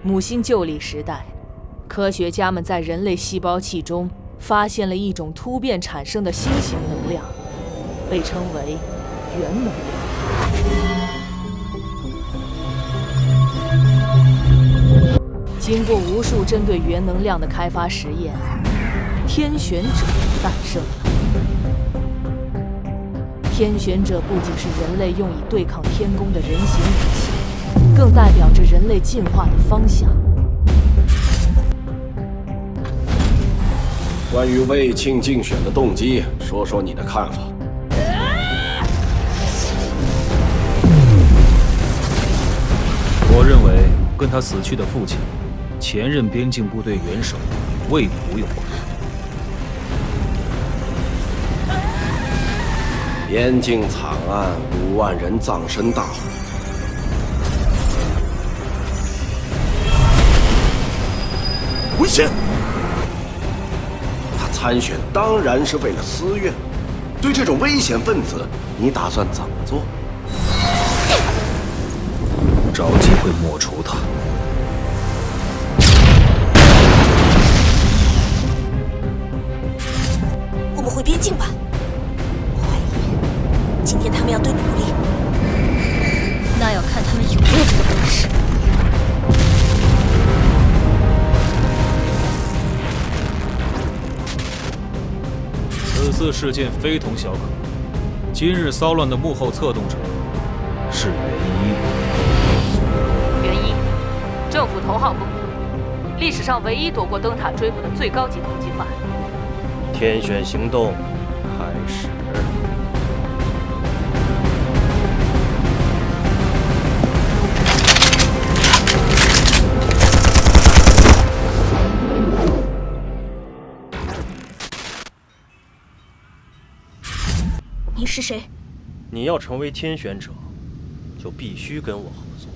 母星旧历时代，科学家们在人类细胞器中发现了一种突变产生的新型能量，被称为原能量。经过无数针对原能量的开发实验，天选者诞生了。天选者不仅是人类用以对抗天宫的人形武器，更代表着人类进化的方向。关于卫庆竞选的动机，说说你的看法。我认为跟他死去的父亲，前任边境部队元首魏普有关。边境惨案，5万人葬身大火。危险！他参选当然是为了私怨。对这种危险分子，你打算怎么做？找机会抹除他。我们回边境吧。我怀疑，今天他们要对你不利。那要看他们有没有这个本事。此次事件非同小可，今日骚乱的幕后策动者是元一。元一，政府头号疯子，历史上唯一躲过灯塔追捕的最高级通缉犯。天选行动开始。你是谁？你要成为天选者，就必须跟我合作。